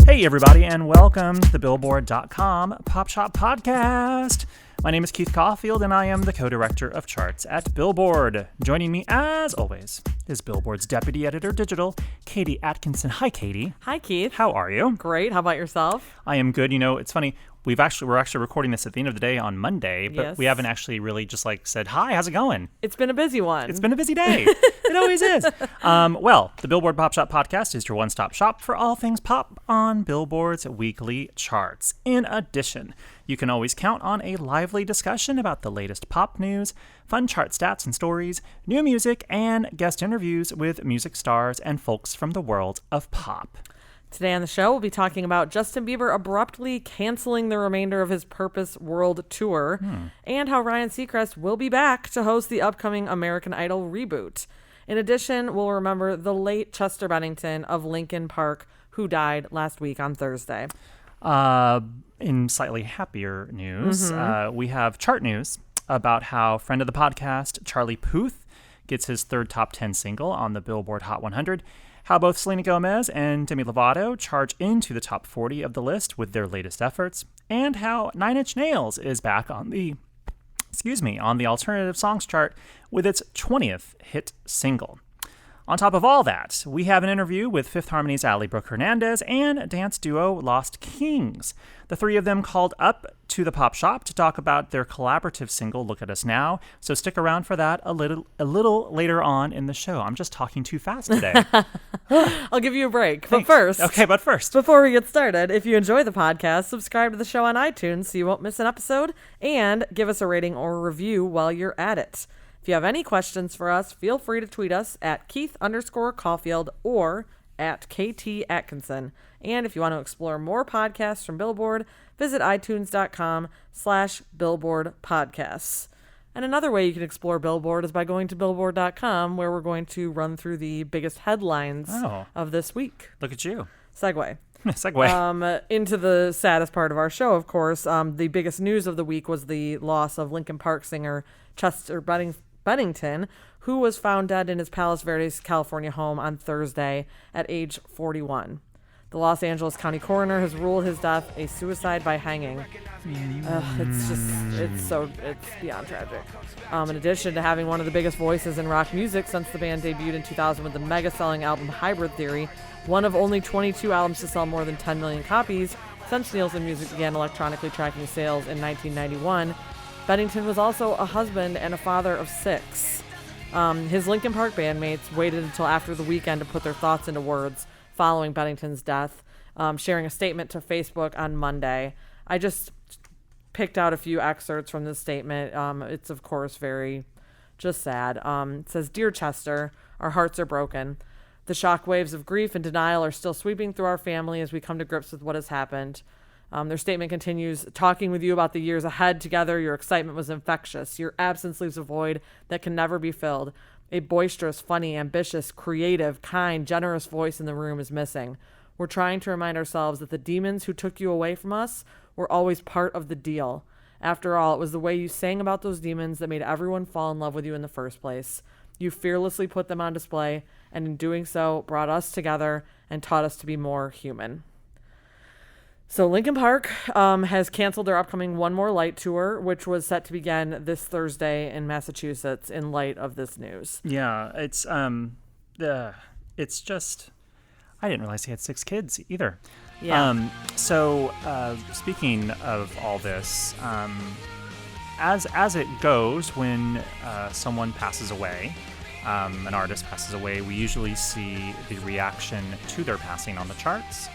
Hey everybody, and welcome to the Billboard.com Pop Shop Podcast. My name is Keith Caulfield, and I am the co-director of charts at Billboard. Joining me, as always, is Billboard's deputy editor digital, Katie Atkinson. Hi, Katie. Hi, Keith. How are you? Great. How about yourself? I am good. You know, it's funny. We're actually recording this at the end of the day on Monday, but Yes. we haven't actually really just said, hi, how's it going? It's been a busy one. It's been a busy day. It always is. Well, the Billboard Pop Shop Podcast is your one-stop shop for all things pop on Billboard's weekly charts. In addition, you can always count on a lively discussion about the latest pop news, fun chart stats and stories, new music, and guest interviews with music stars and folks from the world of pop. Today on the show, we'll be talking about Justin Bieber abruptly canceling the remainder of his Purpose World Tour and how Ryan Seacrest will be back to host the upcoming American Idol reboot. In addition, we'll remember the late Chester Bennington of Linkin Park, who died last week on Thursday. In slightly happier news, we have chart news about how friend of the podcast, Charlie Puth, gets his third top 10 single on the Billboard Hot 100, how both Selena Gomez and Demi Lovato charge into the top 40 of the list with their latest efforts, and how Nine Inch Nails is back on the alternative songs chart with its 20th hit single. On top of all that, we have an interview with Fifth Harmony's Ally Brooke Hernandez and dance duo Lost Kings. The three of them called up to the Pop Shop to talk about their collaborative single, Look at Us Now, so stick around for that a little later on in the show. I'm just talking too fast today. I'll give you a break. Thanks. But first. Before we get started, if you enjoy the podcast, subscribe to the show on iTunes so you won't miss an episode, and give us a rating or review while you're at it. If you have any questions for us, feel free to tweet us at Keith_Caulfield or at KT Atkinson. And if you want to explore more podcasts from Billboard, visit itunes.com/Billboard Podcasts. And another way you can explore Billboard is by going to Billboard.com, where we're going to run through the biggest headlines of this week. Look at you. Segue. Segue. Into the saddest part of our show, of course. The biggest news of the week was the loss of Linkin Park singer Chester Bennington, who was found dead in his Palos Verdes, California home on Thursday at age 41. The Los Angeles County coroner has ruled his death a suicide by hanging. It's beyond tragic. In addition to having one of the biggest voices in rock music since the band debuted in 2000 with the mega-selling album Hybrid Theory, one of only 22 albums to sell more than 10 million copies since Nielsen Music began electronically tracking sales in 1991, Bennington was also a husband and a father of 6. His Linkin Park bandmates waited until after the weekend to put their thoughts into words following Bennington's death, sharing a statement to Facebook on Monday. I just picked out a few excerpts from this statement. It's, of course, very just sad. It says, "Dear Chester, our hearts are broken. The shockwaves of grief and denial are still sweeping through our family as we come to grips with what has happened." Their statement continues, "Talking with you about the years ahead together, your excitement was infectious. Your absence leaves a void that can never be filled. A boisterous, funny, ambitious, creative, kind, generous voice in the room is missing. We're trying to remind ourselves that the demons who took you away from us were always part of the deal. After all, it was the way you sang about those demons that made everyone fall in love with you in the first place. You fearlessly put them on display, and in doing so, brought us together and taught us to be more human." So Linkin Park has canceled their upcoming One More Light tour, which was set to begin this Thursday in Massachusetts in light of this news. Yeah, it's just, I didn't realize he had 6 kids either. Yeah. So speaking of all this, as it goes when someone passes away, an artist passes away, we usually see the reaction to their passing on the charts.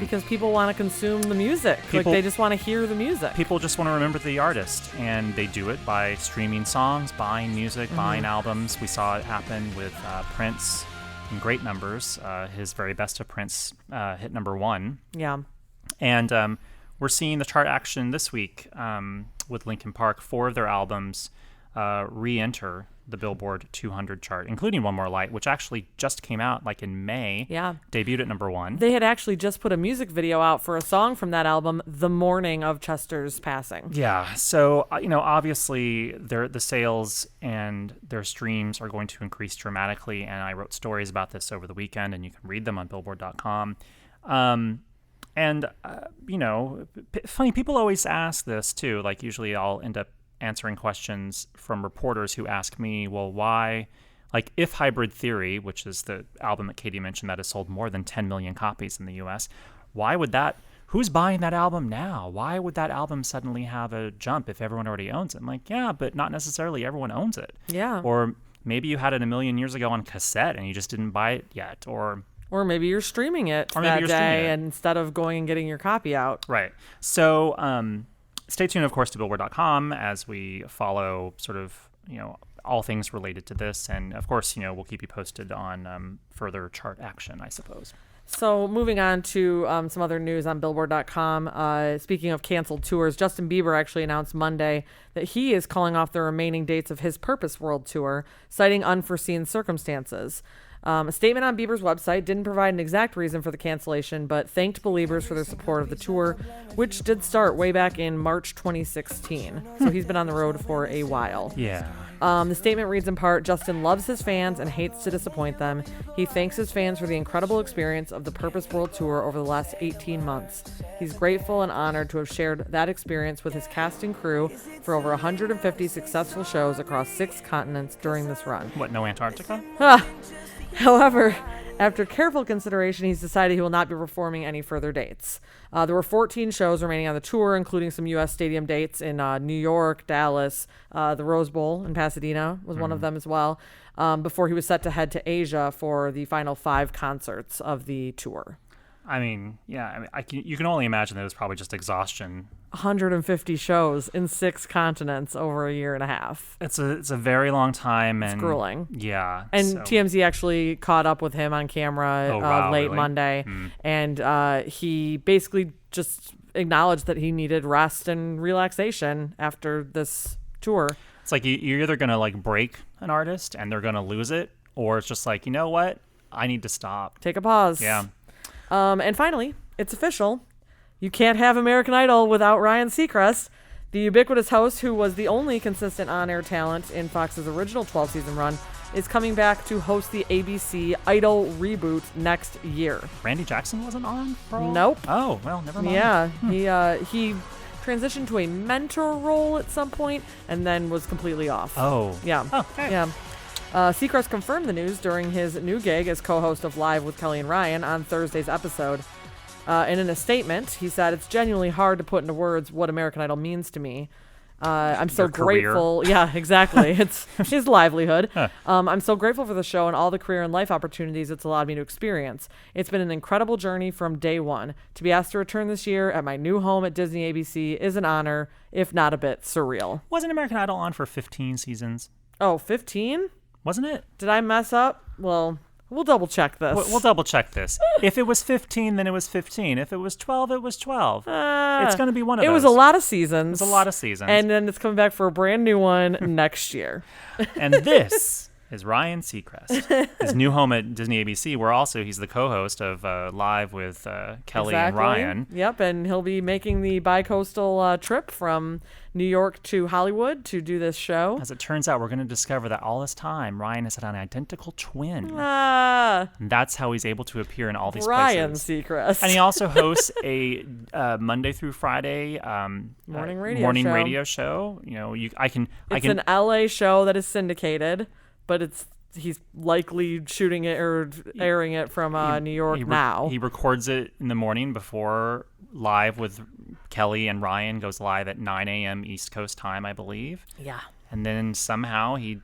Because people want to consume the music. They just want to hear the music. People just want to remember the artist, and they do it by streaming songs, buying music, buying albums. We saw it happen with Prince in great numbers. His very best of Prince hit number 1. Yeah. And we're seeing the chart action this week with Linkin Park. 4 of their albums re-enter the Billboard 200 chart, including One More Light, which actually just came out in May. Yeah. Debuted at number 1. They had actually just put a music video out for a song from that album the morning of Chester's passing. Yeah. So, obviously the sales and their streams are going to increase dramatically. And I wrote stories about this over the weekend, and you can read them on Billboard.com. And, funny, people always ask this, too. Like, usually I'll end up answering questions from reporters who ask me, well, why... Like, if Hybrid Theory, which is the album that Katie mentioned that has sold more than 10 million copies in the U.S., why would that... Who's buying that album now? Why would that album suddenly have a jump if everyone already owns it? I'm like, yeah, but not necessarily everyone owns it. Yeah. Or maybe you had it a million years ago on cassette and you just didn't buy it yet. Or maybe you're streaming it that day instead of going and getting your copy out. Right. So stay tuned, of course, to Billboard.com as we follow sort of, all things related to this. And, of course, we'll keep you posted on further chart action, I suppose. So moving on to some other news on Billboard.com. Speaking of canceled tours, Justin Bieber actually announced Monday that he is calling off the remaining dates of his Purpose World Tour, citing unforeseen circumstances. A statement on Bieber's website didn't provide an exact reason for the cancellation, but thanked believers for their support of the tour, which did start way back in March 2016. So he's been on the road for a while. Yeah. The statement reads in part, Justin loves his fans and hates to disappoint them. He thanks his fans for the incredible experience of the Purpose World Tour over the last 18 months. He's grateful and honored to have shared that experience with his cast and crew for over 150 successful shows across 6 continents during this run. What, no Antarctica? However, after careful consideration, he's decided he will not be performing any further dates. There were 14 shows remaining on the tour, including some U.S. stadium dates in New York, Dallas, the Rose Bowl in Pasadena was one of them as well, before he was set to head to Asia for the final 5 concerts of the tour. I mean, yeah, you can only imagine that it was probably just exhaustion. 150 shows in 6 continents over a year and a half. It's a very long time. It's grueling. Yeah. And TMZ actually caught up with him on camera late Monday. And he basically just acknowledged that he needed rest and relaxation after this tour. It's like you're either going to like break an artist and they're going to lose it, or it's just like, you know what? I need to stop. Take a pause. Yeah. And finally, it's official. You can't have American Idol without Ryan Seacrest. The ubiquitous host, who was the only consistent on-air talent in Fox's original 12-season run, is coming back to host the ABC Idol reboot next year. Randy Jackson wasn't on for all? Nope. Oh, well, never mind. Yeah, he transitioned to a mentor role at some point and then was completely off. Oh. Yeah. Oh, okay. Yeah. Seacrest confirmed the news during his new gig as co-host of Live with Kelly and Ryan on Thursday's episode. And in a statement, he said, "It's genuinely hard to put into words what American Idol means to me. I'm so grateful." Yeah, exactly. It's his livelihood. I'm so grateful for the show and all the career and life opportunities it's allowed me to experience. It's been an incredible journey from day one. To be asked to return this year at my new home at Disney ABC is an honor, if not a bit surreal. Wasn't American Idol on for 15 seasons? Oh, 15? Wasn't it? Did I mess up? Well, we'll double check this. We'll double check this. If it was 15, then it was 15. If it was 12, it was 12. It's going to be one of those. It was a lot of seasons. It was a lot of seasons. And then it's coming back for a brand new one next year. And this is Ryan Seacrest. His new home at Disney ABC, where also he's the co-host of Live with Kelly and Ryan. Yep, and he'll be making the bi-coastal trip from New York to Hollywood to do this show. As it turns out, we're going to discover that all this time, Ryan has had an identical twin. And that's how he's able to appear in all these Ryan places. Seacrest. And he also hosts a Monday through Friday morning radio show. You know, It's an LA show that is syndicated, but he's likely shooting it or airing it from New York now. He records it in the morning before Live with Kelly and Ryan goes live at 9 a.m. East Coast time, I believe. Yeah. And then somehow he...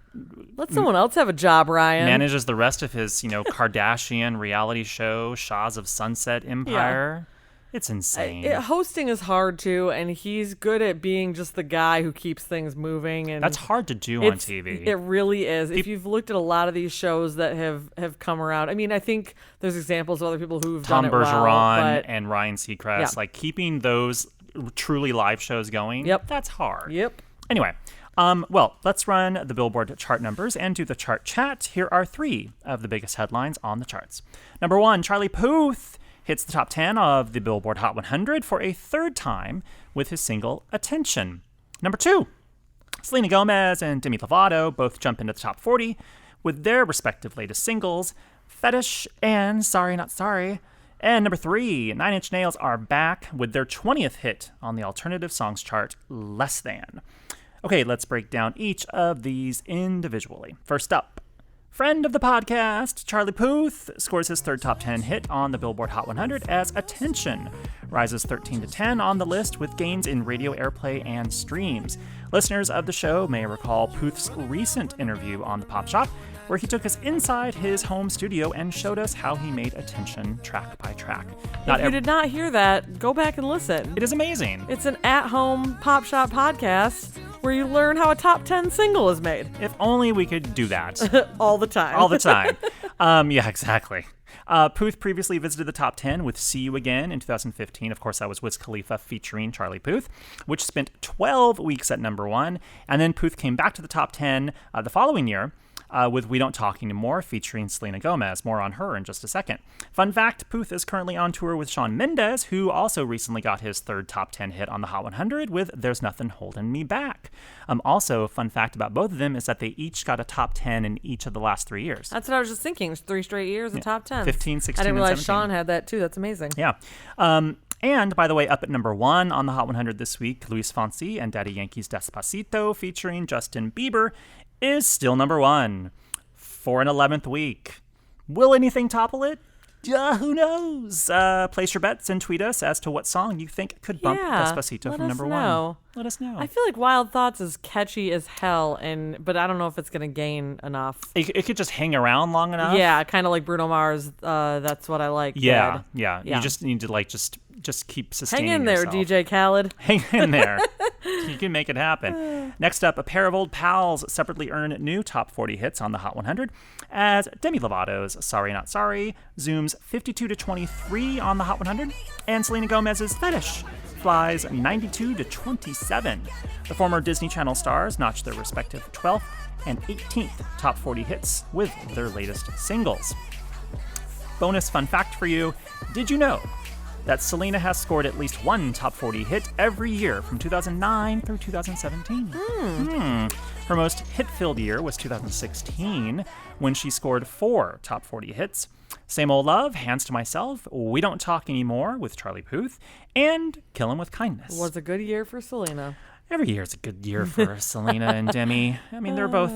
Let someone else have a job, Ryan. Manages the rest of his, Kardashian reality show, Shahs of Sunset Empire. Yeah. It's insane. Hosting is hard, too, and he's good at being just the guy who keeps things moving. And that's hard to do on TV. It really is. If you've looked at a lot of these shows that have come around, I mean, I think there's examples of other people who've done it well. Tom Bergeron and Ryan Seacrest, like keeping those truly live shows going, that's hard. Yep. Anyway, well, let's run the Billboard chart numbers and do the chart chat. Here are 3 of the biggest headlines on the charts. Number 1, Charlie Puth hits the top 10 of the Billboard Hot 100 for a 3rd time with his single Attention. Number 2, Selena Gomez and Demi Lovato both jump into the top 40 with their respective latest singles, Fetish and Sorry Not Sorry. And number 3, Nine Inch Nails are back with their 20th hit on the alternative songs chart, Less Than. Okay, let's break down each of these individually. First up, friend of the podcast, Charlie Puth, scores his third top 10 hit on the Billboard Hot 100 as Attention. Rises 13 to 10 on the list with gains in radio airplay and streams. Listeners of the show may recall Puth's recent interview on the Pop Shop, where he took us inside his home studio and showed us how he made Attention track by track. If you did not hear that, go back and listen. It is amazing. It's an at-home Pop Shop podcast where you learn how a top 10 single is made. If only we could do that. All the time. All the time. Yeah, exactly. Puth previously visited the top 10 with See You Again in 2015. Of course, that was Wiz Khalifa featuring Charlie Puth, which spent 12 weeks at number 1. And then Puth came back to the top 10 the following year with We Don't Talk Anymore featuring Selena Gomez. More on her in just a second. Fun fact, Puth is currently on tour with Shawn Mendes, who also recently got his third top 10 hit on the Hot 100 with There's Nothing Holding Me Back. Also, fun fact about both of them is that they each got a top 10 in each of the last 3 years. That's what I was just thinking. 3 straight years of top 10. 15, 16, I didn't realize and 17. Shawn had that too. That's amazing. Yeah. And, by the way, up at number 1 on the Hot 100 this week, Luis Fonsi and Daddy Yankee's Despacito featuring Justin Bieber is still number 1 for an 11th week. Will anything topple it? Who knows? Place your bets and tweet us as to what song you think could bump Despacito from number 1. Let us know. I feel like Wild Thoughts is catchy as hell, but I don't know if it's going to gain enough. It could just hang around long enough. Yeah, kind of like Bruno Mars. That's what I like. Yeah. You just need to just keep sustaining Hang in there, yourself. DJ Khaled. Hang in there. You can make it happen. Next up, a pair of old pals separately earn new top 40 hits on the Hot 100 as Demi Lovato's Sorry Not Sorry zooms 52 to 23 on the Hot 100, and Selena Gomez's Fetish flies 92 to 27. The former Disney Channel stars notched their respective 12th and 18th top 40 hits with their latest singles. Bonus fun fact for you, did you know that Selena has scored at least one top 40 hit every year from 2009 through 2017? Her most hit-filled year was 2016, when she scored 4 top 40 hits. Same Old Love, Hands to Myself, We Don't Talk Anymore with Charlie Puth, and Kill 'Em With Kindness. Was a good year for Selena. Every year is a good year for Selena and Demi. I mean, they're both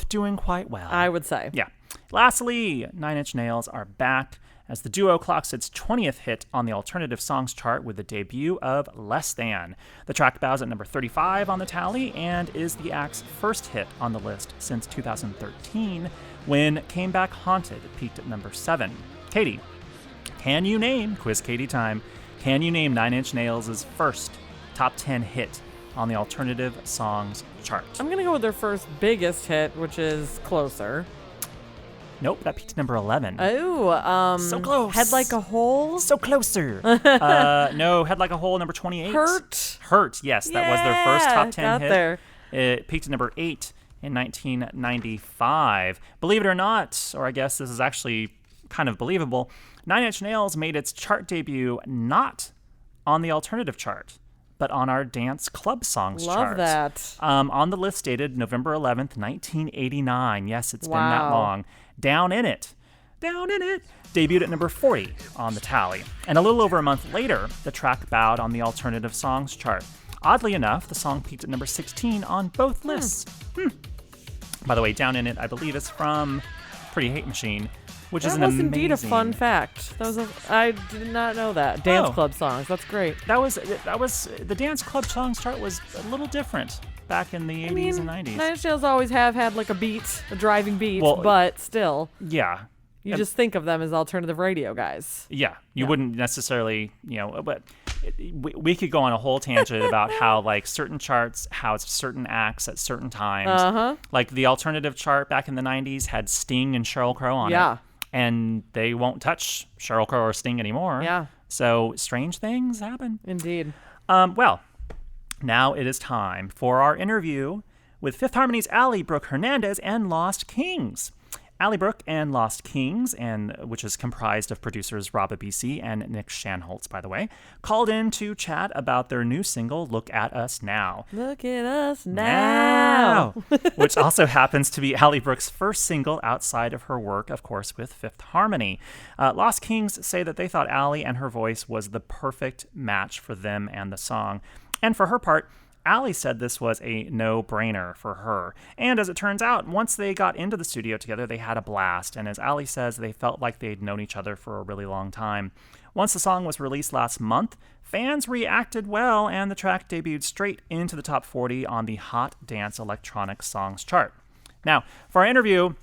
doing quite well, I would say. Yeah. Lastly, Nine Inch Nails are back as the duo clocks its 20th hit on the alternative songs chart with the debut of Less Than. The track bows at number 35 on the tally and is the act's first hit on the list since 2013, when Came Back Haunted peaked at number 7. Katie, quiz Katie time, can you name Nine Inch Nails' first top 10 hit on the alternative songs chart? I'm going to go with their first biggest hit, which is Closer. Nope, that peaked at number 11. Oh, so close. Head Like a Hole? So closer. No, Head Like a Hole, number 28. Hurt, yes. That was their first top 10 hit. There. It peaked at number 8 in 1995. Believe it or not, or I guess this is actually kind of believable, Nine Inch Nails made its chart debut not on the alternative chart, but on our dance club songs chart. Love that. On the list dated November 11th, 1989. Yes, it's been that long. Down in It, debuted at number 40 on the tally. And a little over a month later, the track bowed on the alternative songs chart. Oddly enough, the song peaked at number 16 on both lists. By the way, Down in It, I believe, is from Pretty Hate Machine, which is an amazing... That was indeed a fun fact. I did not know that. Dance club songs, that's great. That was the dance club songs chart was a little different back in the 80s and 90s. Nine Inch Nails always have had like a driving beat, but still. Yeah. You just think of them as alternative radio guys. Yeah. You wouldn't necessarily, but we could go on a whole tangent about how like certain charts housed certain acts at certain times. Like the alternative chart back in the 90s had Sting and Sheryl Crow on it. And they won't touch Sheryl Crow or Sting anymore. Yeah. So strange things happen. Indeed. Well, now it is time for our interview with Fifth Harmony's Ally Brooke Hernandez and Lost Kings. Ally Brooke and Lost Kings, which is comprised of producers Rob BC and Nick Shanholtz, by the way, called in to chat about their new single, Look at Us Now. Look at us now. Which also happens to be Ally Brooke's first single outside of her work, of course, with Fifth Harmony. Lost Kings say that they thought Ally and her voice was the perfect match for them and the song. And for her part, Ally said this was a no-brainer for her. And as it turns out, once they got into the studio together, they had a blast. And as Ally says, they felt like they'd known each other for a really long time. Once the song was released last month, fans reacted well, and the track debuted straight into the top 40 on the Hot Dance Electronic Songs chart. Now, for our interview,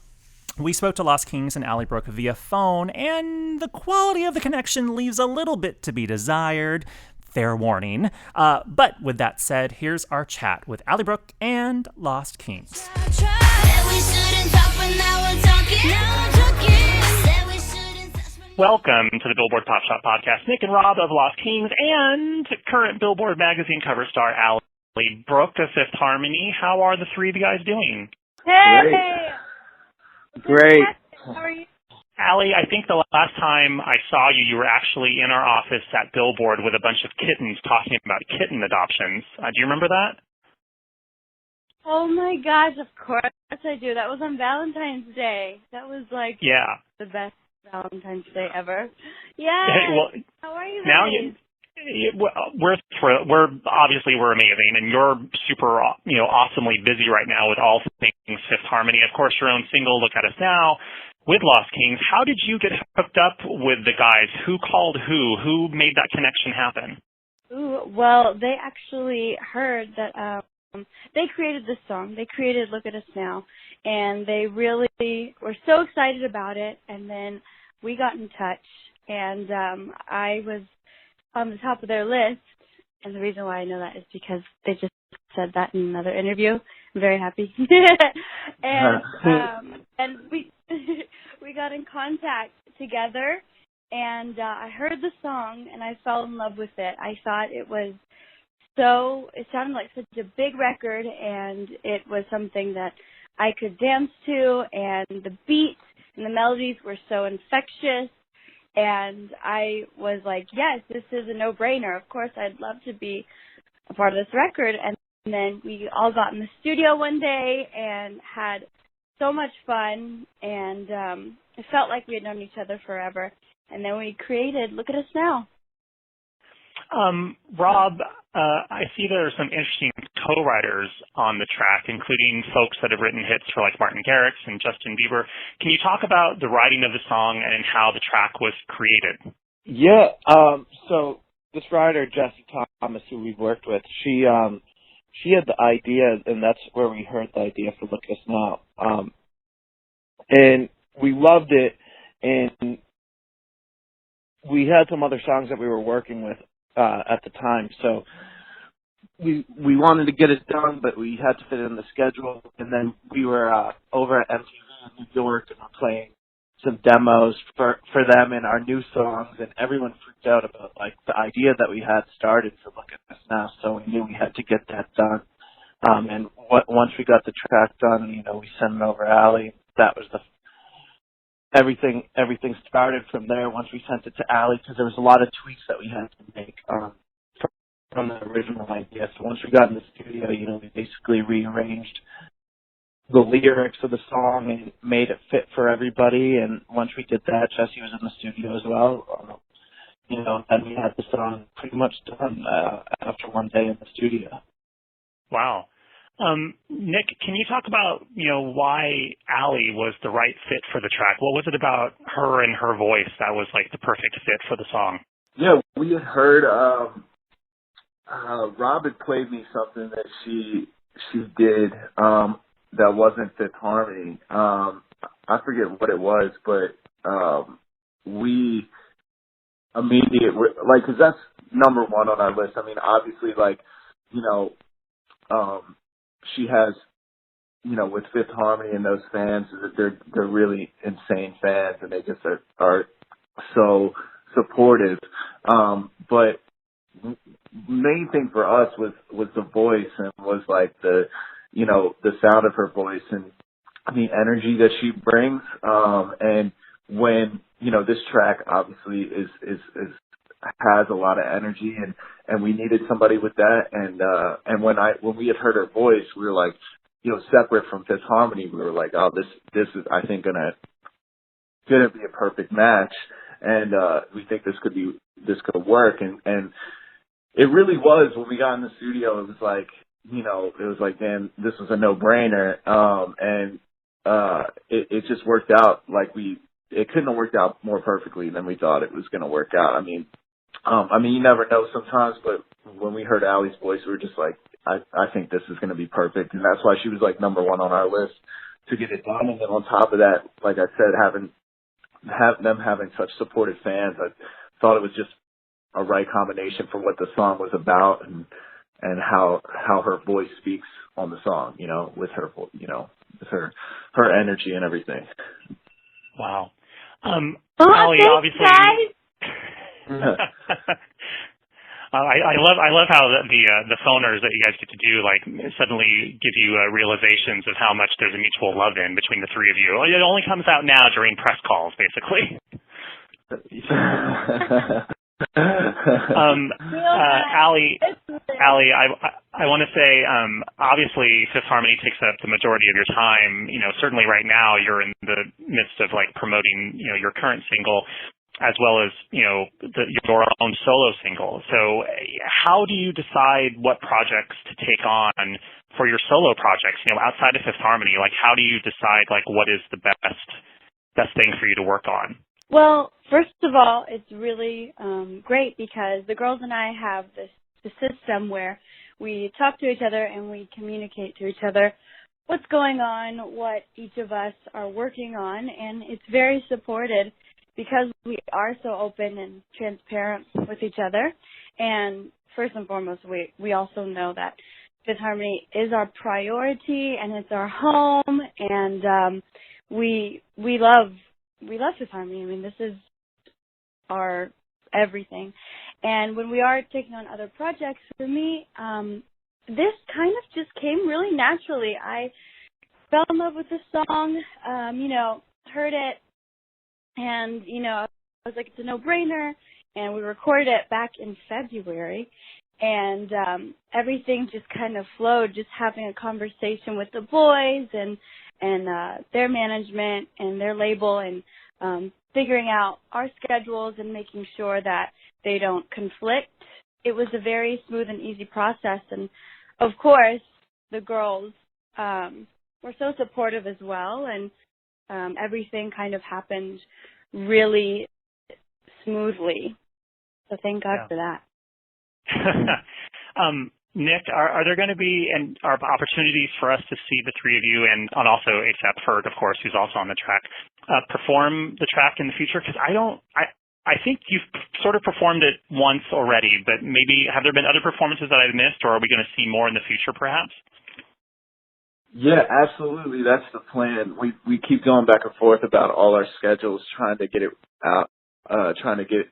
we spoke to Lost Kings and Ally Brooke via phone, and the quality of the connection leaves a little bit to be desired. Fair warning. But with that said, here's our chat with Ally Brooke and Lost Kings. Welcome to the Billboard Pop Shop Podcast. Nick and Rob of Lost Kings and current Billboard magazine cover star Ally Brooke of Fifth Harmony. How are the three of you guys doing? Hey! Great. How are you? Ally, I think the last time I saw you, you were actually in our office at Billboard with a bunch of kittens talking about kitten adoptions. Do you remember that? Oh my gosh, of course I do. That was on Valentine's Day. That was like the best Valentine's Day ever. Yeah. Hey, well, how are you now guys? We're thrilled. We're amazing, and you're super awesomely busy right now with all things Fifth Harmony. Of course, your own single "Look at Us Now" with Lost Kings. How did you get hooked up with the guys? Who called who? Who made that connection happen? Ooh, well, they actually heard that they created this song. They created "Look at Us Now," and they really were so excited about it. And then we got in touch, and I was on the top of their list, and the reason why I know that is because they just said that in another interview. I'm very happy. And we we got in contact together, and I heard the song, and I fell in love with it. I thought it sounded like such a big record, and it was something that I could dance to, and the beat and the melodies were so infectious. And I was like, yes, this is a no-brainer. Of course, I'd love to be a part of this record. And then we all got in the studio one day and had so much fun. And it felt like we had known each other forever. And then we created Look at Us Now. Rob, I see there are some interesting co-writers on the track, including folks that have written hits for like Martin Garrix and Justin Bieber. Can you talk about the writing of the song and how the track was created? Yeah. So this writer, Jessie Thomas, who we've worked with, she had the idea, and that's where we heard the idea for Look at Us Now. And we loved it, and we had some other songs that we were working with at the time, so we wanted to get it done, but we had to fit it in the schedule. And then we were over at MTV in New York, and we're playing some demos for them and our new songs, and everyone freaked out about like the idea that we had started for Look at Us Now. So we knew we had to get that done. And once we got the track done, we sent it over to Ally. That was everything started from there once we sent it to Ally, because there was a lot of tweaks that we had to make from the original idea. So once we got in the studio, we basically rearranged the lyrics of the song and made it fit for everybody. And once we did that, Jessie was in the studio as well. And we had the song pretty much done after one day in the studio. Wow. Nick, can you talk about, why Ally was the right fit for the track? What was it about her and her voice that was like the perfect fit for the song? Yeah, we had heard Rob had played me something that she did that wasn't Fifth Harmony. I forget what it was, but we immediately, like, because that's number one on our list. I mean, obviously, like, she has, with Fifth Harmony and those fans, they're really insane fans, and they just are so supportive. But main thing for us was the voice, and was like the sound of her voice. And the energy that she brings. And when, this track obviously is has a lot of energy, and we needed somebody with that. And when we had heard her voice, we were like, separate from Fifth Harmony, we were like, oh, this is, I think, gonna be a perfect match. And, we think this could work. And it really was. When we got in the studio, it was like, man, this was a no-brainer. It just worked out it couldn't have worked out more perfectly than we thought it was going to work out. I mean, you never know sometimes, but when we heard Ally's voice, we were just like, I think this is going to be perfect. And that's why she was like number one on our list to get it done. And then on top of that, like I said, having such supportive fans, I thought it was just a right combination for what the song was about and how her voice speaks on the song, with her, with her energy and everything. Wow. Oh, Ally, thanks, obviously. guys. I love how the phoners that you guys get to do suddenly give you realizations of how much there's a mutual love in between the three of you. It only comes out now during press calls, basically. Ally, I want to say, obviously, Fifth Harmony takes up the majority of your time. Certainly right now you're in the midst of promoting, your current single, as well as your own solo single. So, how do you decide what projects to take on for your solo projects? Outside of Fifth Harmony, how do you decide what is the best thing for you to work on? Well, first of all, it's really great because the girls and I have the system where we talk to each other and we communicate to each other what's going on, what each of us are working on, and it's very supported because we are so open and transparent with each other. And first and foremost, we also know that Fifth Harmony is our priority and it's our home, and we love Fifth Harmony. I mean, this is our everything. And when we are taking on other projects, for me, this kind of just came really naturally. I fell in love with this song, heard it, and, I was like, it's a no-brainer. And we recorded it back in February. And everything just kind of flowed, just having a conversation with the boys and their management and their label, and figuring out our schedules and making sure that they don't conflict. It was a very smooth and easy process. And, of course, the girls were so supportive as well, and everything kind of happened really smoothly. So thank God for that. Nick, are there going to be opportunities for us to see the three of you, and also A$AP Ferg, of course, who's also on the track, perform the track in the future? Because I think you've sort of performed it once already, but maybe have there been other performances that I've missed, or are we going to see more in the future, perhaps? Yeah, absolutely. That's the plan. We keep going back and forth about all our schedules, trying to get it out, trying to get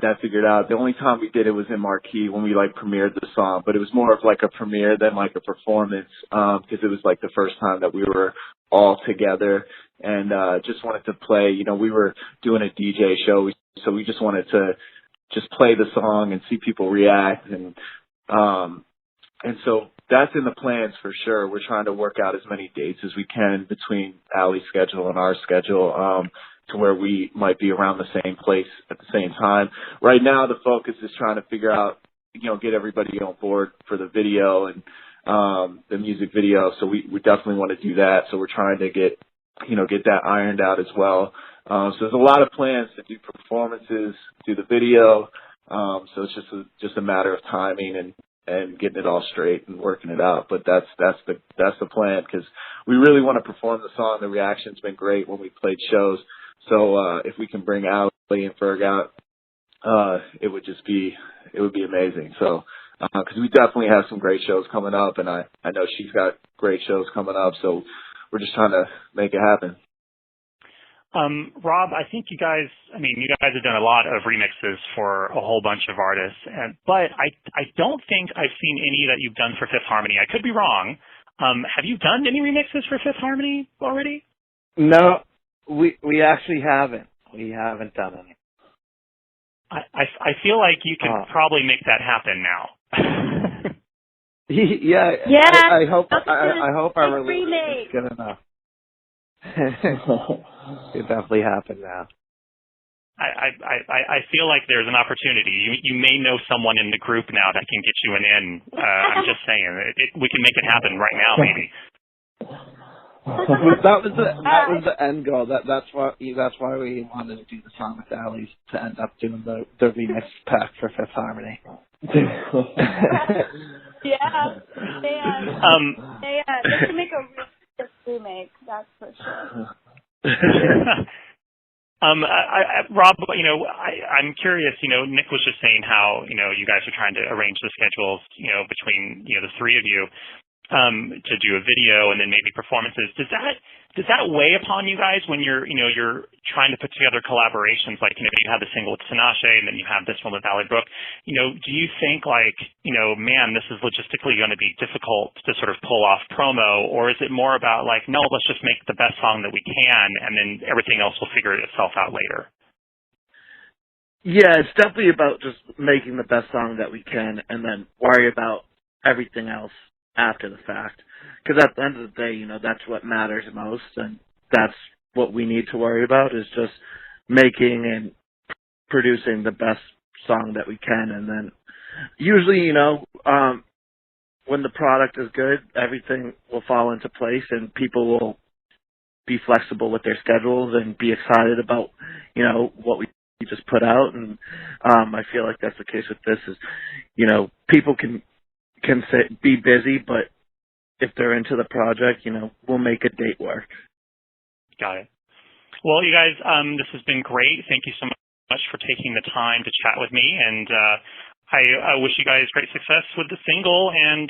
that figured out. The only time we did it was in Marquee when we premiered the song, but it was more of a premiere than a performance, because it was the first time that we were all together, and just wanted to play. We were doing a DJ show, so we just wanted to just play the song and see people react, and so that's in the plans for sure. We're trying to work out as many dates as we can between Ally's schedule and our schedule, to where we might be around the same place at the same time. Right now, the focus is trying to figure out, get everybody on board for the video and the music video. So we definitely want to do that. So we're trying to get that ironed out as well. So there's a lot of plans to do performances, do the video. So it's just a matter of timing and getting it all straight and working it out. But that's the plan, because we really want to perform the song. The reaction's been great when we played shows. So if we can bring Ally and Ferg out, it would be amazing. So because we definitely have some great shows coming up, and I know she's got great shows coming up. So we're just trying to make it happen. Rob, I think you guys have done a lot of remixes for a whole bunch of artists, but I don't think I've seen any that you've done for Fifth Harmony. I could be wrong. Have you done any remixes for Fifth Harmony already? No, we actually haven't. We haven't done any. I feel like you can probably make that happen now. Yeah. I hope our remake is good enough. It definitely happened now. I feel like there's an opportunity. You may know someone in the group now that can get you an in. I'm just saying, we can make it happen right now, maybe. that was the end goal. That's why we wanted to do the song with Ally's, to end up doing the remix pack for Fifth Harmony. Yeah, they can make a really good remake. That's for sure. Rob, I'm curious, Nick was just saying how, you guys are trying to arrange the schedules, between, the three of you, to do a video and then maybe performances. Does that weigh upon you guys when you're trying to put together collaborations? Like, you have the single with Tinashe and then you have this one with Ally Brooke. Do you think man, this is logistically going to be difficult to sort of pull off promo, or is it more about like, no, let's just make the best song that we can and then everything else will figure itself out later? Yeah, it's definitely about just making the best song that we can and then worry about everything else after the fact. Because at the end of the day, that's what matters most, and that's what we need to worry about, is just making and producing the best song that we can. And then usually, when the product is good, everything will fall into place and people will be flexible with their schedules and be excited about, what we just put out. And I feel like that's the case with this is, people can say, be busy, but if they're into the project, we'll make a date work. Got it. Well, you guys, this has been great. Thank you so much for taking the time to chat with me, and I wish you guys great success with the single, and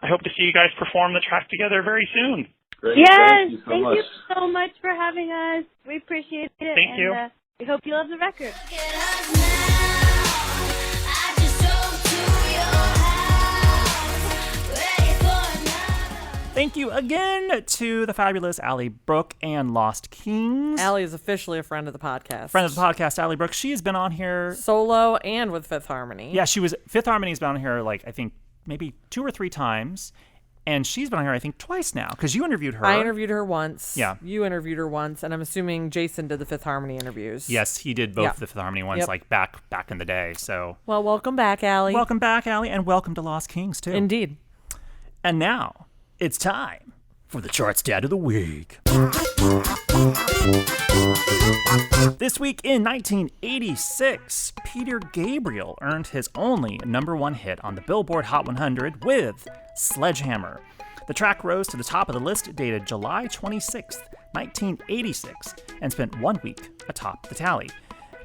I hope to see you guys perform the track together very soon. Great. Yes, thank you so much for having us. We appreciate it. Thank you. We hope you love the record. Thank you again to the fabulous Ally Brooke and Lost Kings. Ally is officially a friend of the podcast. Friend of the podcast, Ally Brooke. She has been on here solo and with Fifth Harmony. Yeah, Fifth Harmony's been on here, I think maybe 2 or 3 times. And she's been on here, I think, twice now, because you interviewed her. I interviewed her once. Yeah. You interviewed her once, and I'm assuming Jason did the Fifth Harmony interviews. Yes, he did both the Fifth Harmony ones, back in the day. So. Well, welcome back, Ally. Welcome back, Ally, and welcome to Lost Kings, too. Indeed. And now, it's time for the Chart Stat of the Week. This week in 1986, Peter Gabriel earned his only #1 hit on the Billboard Hot 100 with Sledgehammer. The track rose to the top of the list dated July 26, 1986, and spent 1 week atop the tally.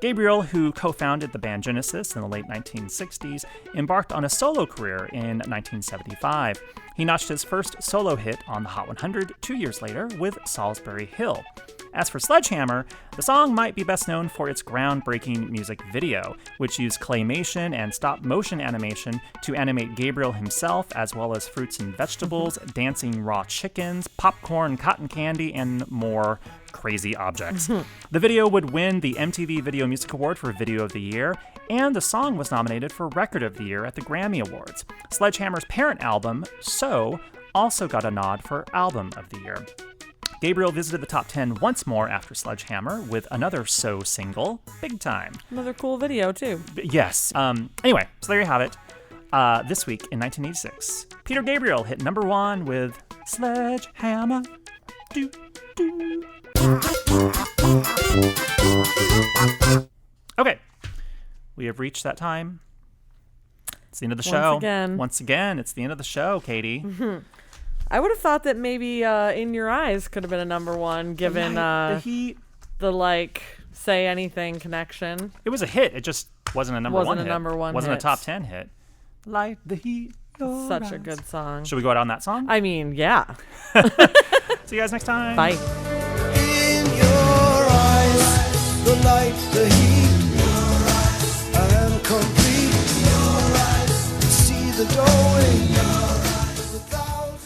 Gabriel, who co-founded the band Genesis in the late 1960s, embarked on a solo career in 1975. He notched his first solo hit on the Hot 100 2 years later with Salisbury Hill. As for Sledgehammer, the song might be best known for its groundbreaking music video, which used claymation and stop-motion animation to animate Gabriel himself, as well as fruits and vegetables, dancing raw chickens, popcorn, cotton candy, and more crazy objects. The video would win the MTV Video Music Award for Video of the Year, and the song was nominated for Record of the Year at the Grammy Awards. Sledgehammer's parent album, So, also got a nod for Album of the Year. Gabriel visited the top 10 once more after Sledgehammer with another So single, Big Time. Another cool video, too. Yes. Anyway, so there you have it. This week in 1986, Peter Gabriel hit #1 with Sledgehammer. Do, do. Okay. We have reached that time. It's the end of the show. Once again, it's the end of the show, Katie. I would have thought that maybe In Your Eyes could have been a #1 given the Say Anything connection. It was a hit. It just wasn't a #1 hit. Wasn't a top 10 hit. Light the heat. Such a good song. Should we go out on that song? I mean, yeah. See you guys next time. Bye. In your eyes, the light, the heat.